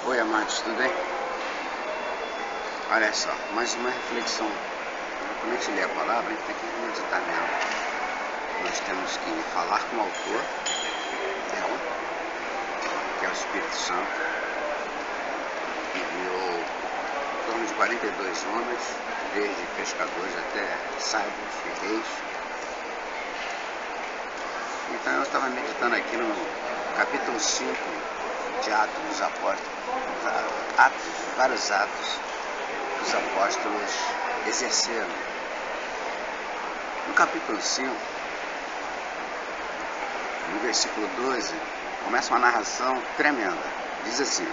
Oi, amados, tudo bem? Olha só, mais uma reflexão. Quando a gente lê a palavra, a gente tem que meditar nela. Nós temos que falar com o autor dela, que é o Espírito Santo, que enviou em torno de 42 homens, desde pescadores até sábios e reis. Então eu estava meditando aqui no capítulo 5 de Atos dos Apóstolos, vários atos que os apóstolos exerceram. No capítulo 5, no versículo 12, começa uma narração tremenda. Diz assim: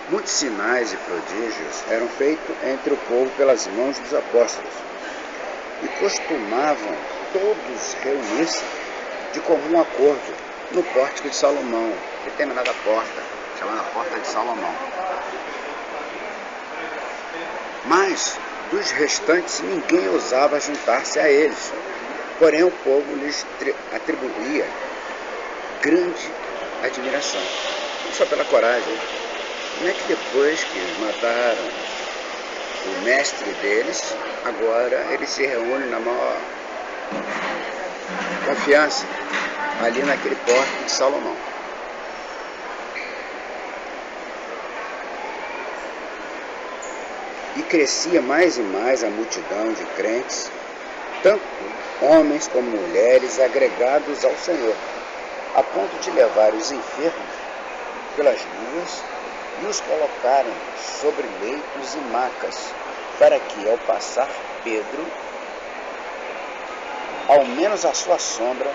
muitos sinais e prodígios eram feitos entre o povo pelas mãos dos apóstolos, e costumavam todos reunir-se de comum acordo no pórtico de Salomão, determinada porta, chamada Porta de Salomão. Mas dos restantes ninguém ousava juntar-se a eles, porém o povo lhes atribuía grande admiração, não só pela coragem. Não é que depois que eles mataram o mestre deles, agora eles se reúnem na maior confiança ali naquele pórtico de Salomão. E crescia mais e mais a multidão de crentes, tanto homens como mulheres, agregados ao Senhor, a ponto de levar os enfermos pelas ruas e os colocaram sobre leitos e macas, para que, ao passar Pedro, ao menos a sua sombra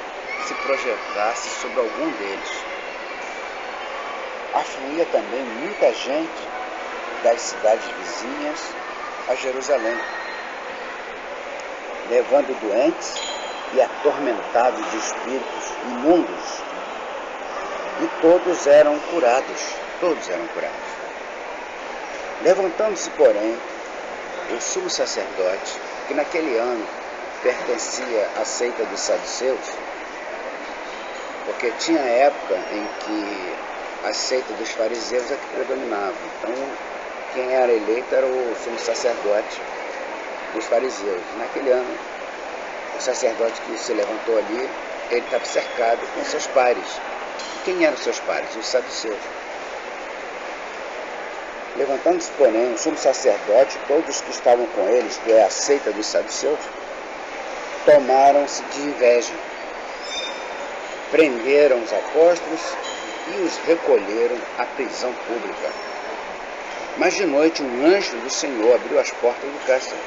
se projetasse sobre algum deles. Afluía também muita gente das cidades vizinhas a Jerusalém, levando doentes e atormentados de espíritos imundos, e todos eram curados. Levantando-se, porém, o sumo sacerdote, que naquele ano pertencia à seita dos saduceus, porque tinha época em que a seita dos fariseus é que predominava. Então, quem era eleito era o sumo sacerdote dos fariseus. Naquele ano, o sacerdote que se levantou ali, ele estava cercado com seus pares. Quem eram seus pares? Os saduceus. Levantando-se, porém, o sumo sacerdote, todos que estavam com eles, que é a seita dos saduceus, tomaram-se de inveja, prenderam os apóstolos e os recolheram à prisão pública. Mas de noite um anjo do Senhor abriu as portas do cárcere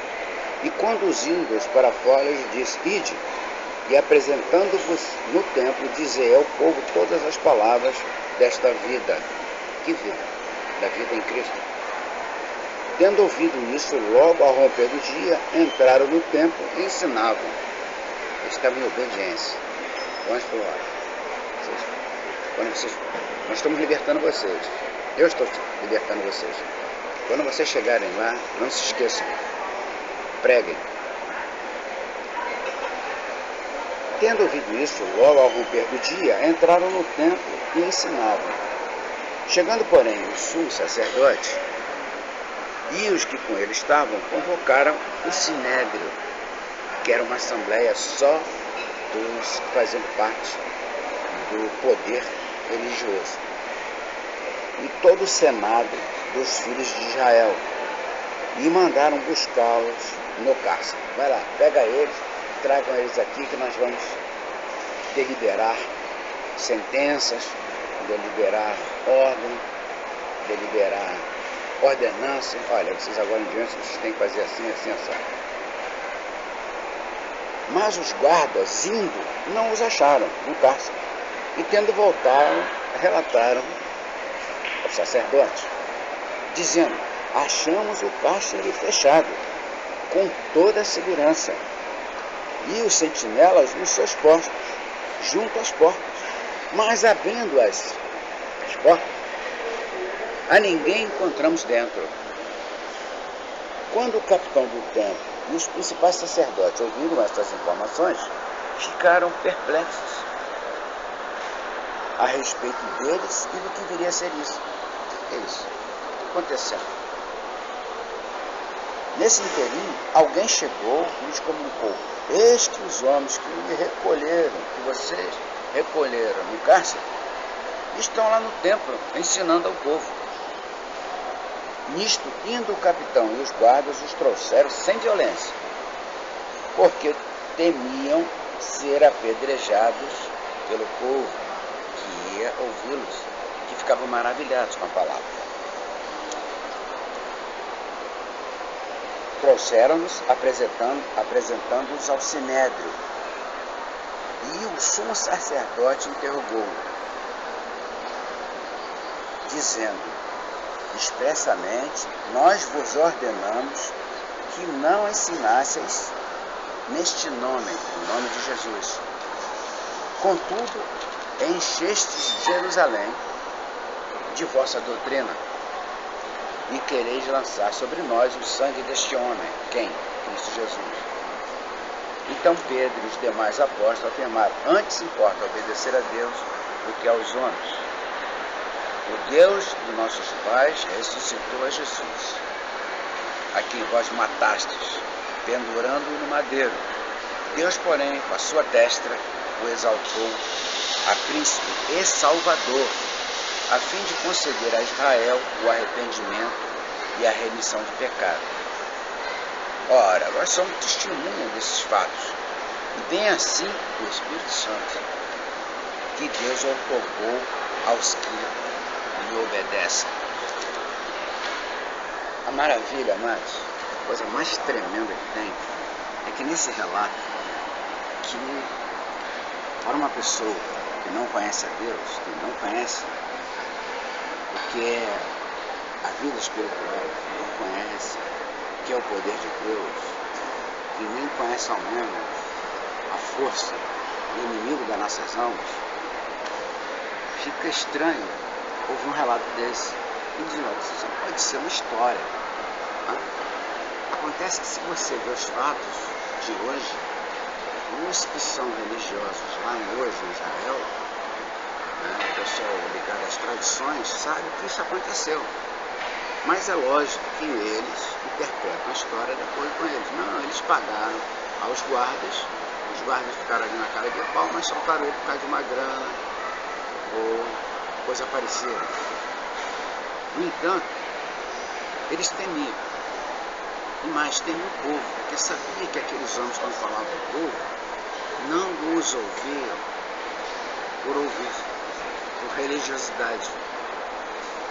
e, conduzindo-os para fora, lhes disse: ide, e apresentando-vos no templo, dizei ao povo todas as palavras desta vida. Que vida? Da vida em Cristo. Tendo ouvido isso, logo ao romper do dia, entraram no templo e ensinavam. Eles estavam em obediência. Então, nós estamos libertando vocês. Eu estou libertando vocês. Quando vocês chegarem lá, não se esqueçam. Preguem. Tendo ouvido isso, logo ao romper do dia, entraram no templo e ensinavam. Chegando, porém, o sumo sacerdote e os que com ele estavam, convocaram o sinédrio, que era uma assembleia só dos que faziam parte do poder religioso, e todo o senado dos filhos de Israel, e mandaram buscá-los no cárcere. Vai lá, pega eles, tragam eles aqui, que nós vamos deliberar sentenças, deliberar ordem, deliberar ordenança. Olha, vocês agora em diante vocês têm que fazer assim, assim, assim. Mas os guardas, indo, não os acharam no cárcere, e tendo voltado, relataram ao sacerdote, dizendo: achamos o cárcere fechado, com toda a segurança, e os sentinelas nos seus postos, junto às portas. Mas abrindo as portas, a ninguém encontramos dentro. Quando o capitão do templo e os principais sacerdotes ouviram essas informações, ficaram perplexos a respeito deles e do que viria a ser isso. O que é isso? O que está acontecendo? Nesse inteirinho, alguém chegou e nos comunicou: eis que os homens que recolheram, que vocês recolheram no cárcere, estão lá no templo ensinando ao povo. Nisto, indo o capitão e os guardas os trouxeram sem violência, porque temiam ser apedrejados pelo povo que ia ouvi-los, que ficavam maravilhados com a palavra. Trouxeram-nos apresentando-os ao sinédrio. E o sumo sacerdote interrogou-o, dizendo: expressamente, nós vos ordenamos que não ensinasseis neste nome, o nome de Jesus. Contudo, enchestes Jerusalém de vossa doutrina, e quereis lançar sobre nós o sangue deste homem. Quem? Cristo Jesus. Então Pedro e os demais apóstolos afirmaram: antes importa obedecer a Deus do que aos homens. O Deus de nossos pais ressuscitou a Jesus, a quem vós matastes, pendurando-o no madeiro. Deus, porém, com a sua destra, o exaltou a príncipe e salvador, a fim de conceder a Israel o arrependimento e a remissão de pecado. Ora, nós somos testemunhas desses fatos, e bem assim o Espírito Santo, que Deus outorgou aos que lhe obedecem. A maravilha, amados, a coisa mais tremenda que tem, é que nesse relato, que para uma pessoa que não conhece a Deus, que não conhece o que é a vida espiritual, que não conhece o que é o poder de Deus, que nem conhece ao menos a força do inimigo das nossas almas, fica estranho ouvir um relato desse e dizer: isso pode ser uma história. Acontece que se você vê os fatos de hoje, os que são religiosos lá hoje em Israel, o pessoal ligado às tradições, sabe que isso aconteceu. Mas é lógico que eles interpretam a história de acordo com eles. Não, eles pagaram aos guardas, os guardas ficaram ali na cara de pau, mas soltaram ele por causa de uma grana ou coisa parecida. No entanto, eles temiam. E mais, temiam o povo, porque sabia que aqueles homens, quando falavam do povo, não os ouviam por ouvir, por religiosidade.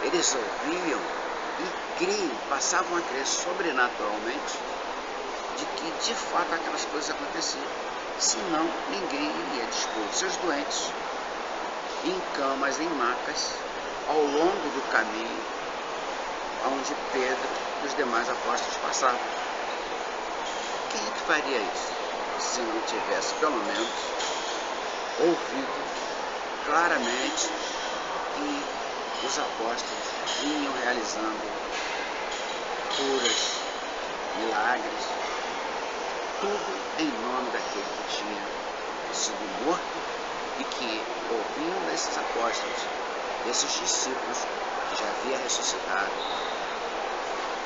Eles ouviam e criam, passavam a crer sobrenaturalmente de que de fato aquelas coisas aconteciam. Senão, ninguém iria dispor de seus doentes em camas, em macas, ao longo do caminho onde Pedro e os demais apóstolos passavam. Quem é que faria isso se não tivesse, pelo menos, ouvido claramente que os apóstolos vinham realizando curas, milagres, tudo em nome daquele que tinha sido morto e que, ouvindo desses apóstolos, desses discípulos que já havia ressuscitado,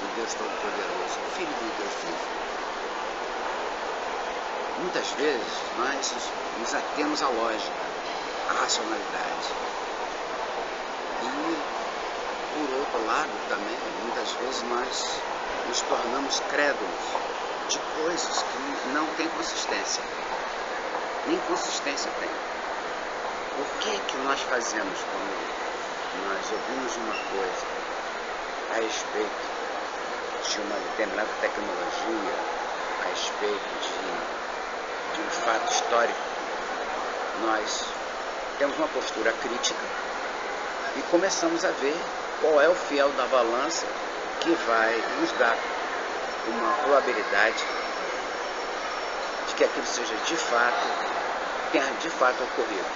o Deus Todo-Poderoso, o Filho do Deus vivo. Muitas vezes nós nos atemos à lógica, à racionalidade. E, por outro lado, também, muitas vezes nós nos tornamos crédulos de coisas que não têm consistência. Nem consistência tem. O que é que nós fazemos quando nós ouvimos uma coisa a respeito de uma determinada tecnologia, a respeito de um fato histórico? Nós temos uma postura crítica e começamos a ver qual é o fiel da balança que vai nos dar uma probabilidade de que aquilo seja de fato, tenha de fato ocorrido.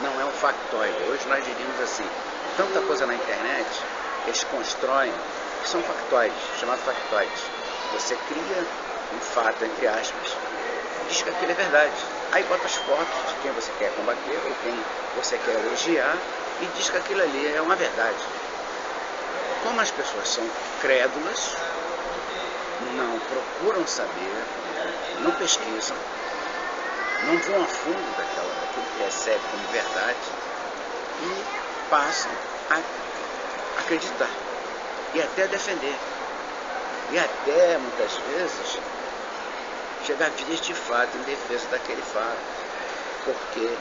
Não é um factoide. Hoje nós diríamos assim, tanta coisa na internet, eles constroem, que são factoides, chamados factoides. Você cria um fato, entre aspas, diz que aquilo é verdade. Aí bota as fotos de quem você quer combater ou quem você quer elogiar e diz que aquilo ali é uma verdade. como as pessoas são crédulas, não procuram saber, não pesquisam, não vão a fundo daquilo que recebe como verdade e passam a acreditar e até defender. E até, muitas vezes, chegar a vias de fato em defesa daquele fato, porque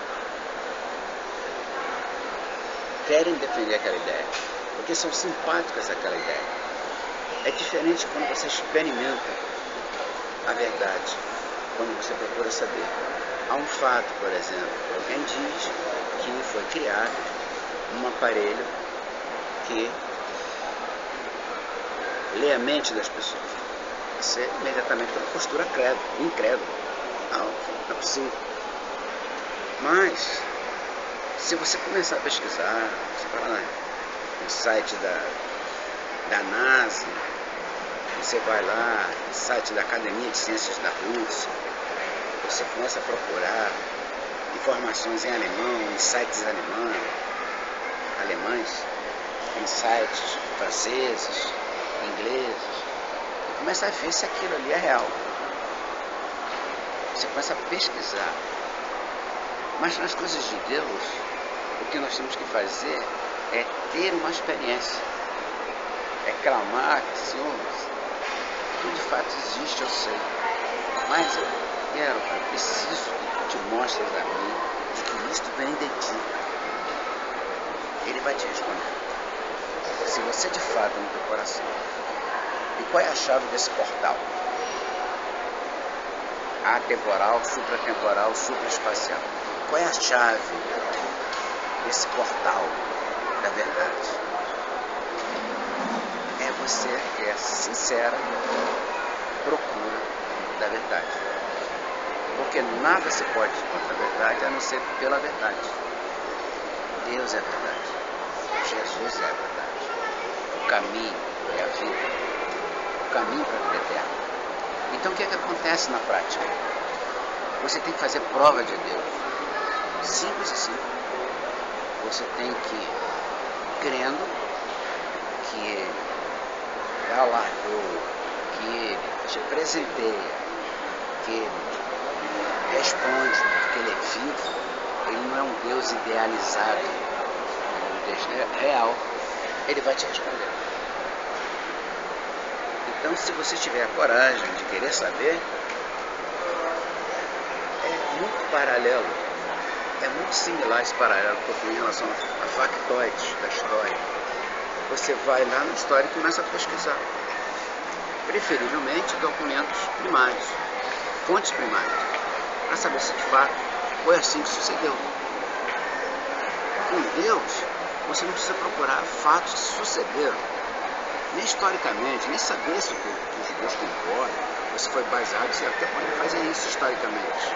querem defender aquela ideia, porque são simpáticas àquela ideia. É diferente quando você experimenta a verdade, quando você procura saber. Há um fato, por exemplo, alguém diz que foi criado um aparelho que lê a mente das pessoas. Você imediatamente tem uma postura incrédula. Não é possível. Mas, se você começar a pesquisar, você vai lá no site da NASA, você vai lá no site da Academia de Ciências da Rússia, você começa a procurar informações em alemão, em sites alemães, em sites franceses, ingleses, e começa a ver se aquilo ali é real. Você começa a pesquisar. Mas nas coisas de Deus, o que nós temos que fazer é ter uma experiência. É clamar, Senhor, tudo de fato existe, eu sei. Mas eu quero, Pai, preciso que tu te mostres a mim de que isto vem de ti. Ele vai te responder. Se você de fato no teu coração. E qual é a chave desse portal? Atemporal, supratemporal, supraespacial. Qual é a chave desse portal da verdade? É você ter a sincera procura da verdade. Porque nada se pode contra a verdade a não ser pela verdade. Deus é a verdade. Jesus é a verdade. O caminho é a vida. O caminho para a vida eterna. Então o que é que acontece na prática? Você tem que fazer prova de Deus. Simples assim. Você tem que ir crendo que Ele galardoa, que Ele te presenteia, que Ele responde, porque Ele é vivo. Ele não é um Deus idealizado, ele é um Deus real. Ele vai te responder. Então, se você tiver a coragem de querer saber, é muito paralelo, é muito similar esse paralelo que eu tenho em relação a factoides da história. Você vai lá na história e começa a pesquisar, preferivelmente documentos primários, fontes primárias, para saber se de fato foi assim que sucedeu. Com Deus, você não precisa procurar fatos que sucederam, nem historicamente, nem saber se os judeus concordam, ou se foi baseado, você até pode fazer isso historicamente.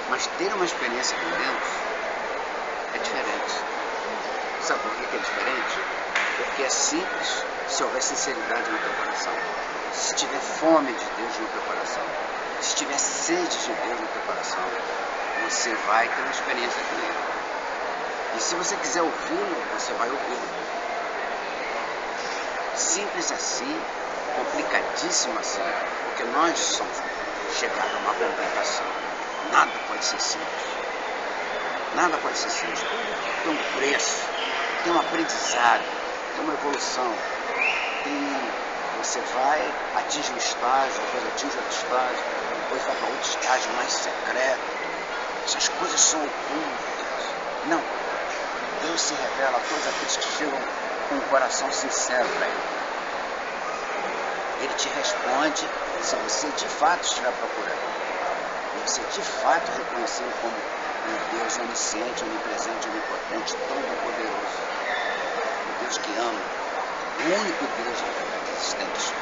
Mas ter uma experiência com Deus é diferente. Sabe por que é diferente? Porque é simples se houver sinceridade no teu coração. Se tiver fome de Deus no teu coração, se tiver sede de Deus no teu coração, você vai ter uma experiência com Ele. E se você quiser ouvi-lo, você vai ouvi-lo. Simples assim, complicadíssimo assim, porque nós somos chegados a uma complicação. Nada pode ser simples. Nada pode ser simples. Tem um preço, tem um aprendizado, tem uma evolução. Você vai, atinge um estágio, depois atinge outro estágio, depois vai para outro estágio mais secreto. Essas coisas são ocultas. Não. Deus se revela a todos aqueles que chegam com o coração sincero para Ele. Ele te responde se você de fato estiver procurando. E você de fato reconhecer como um Deus onisciente, onipresente, onipotente, todo-poderoso. Um Deus que ama. O único Deus existente.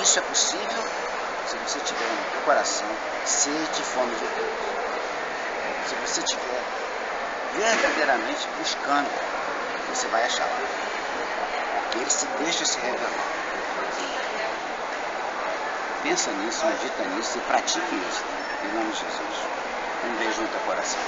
Isso é possível se você tiver no teu coração sede e fome de Deus. Se você estiver verdadeiramente buscando, você vai achar lá. Porque Ele se deixa se revelar. Pensa nisso, medita nisso e pratique isso. Em nome de Jesus. Um beijo no teu coração.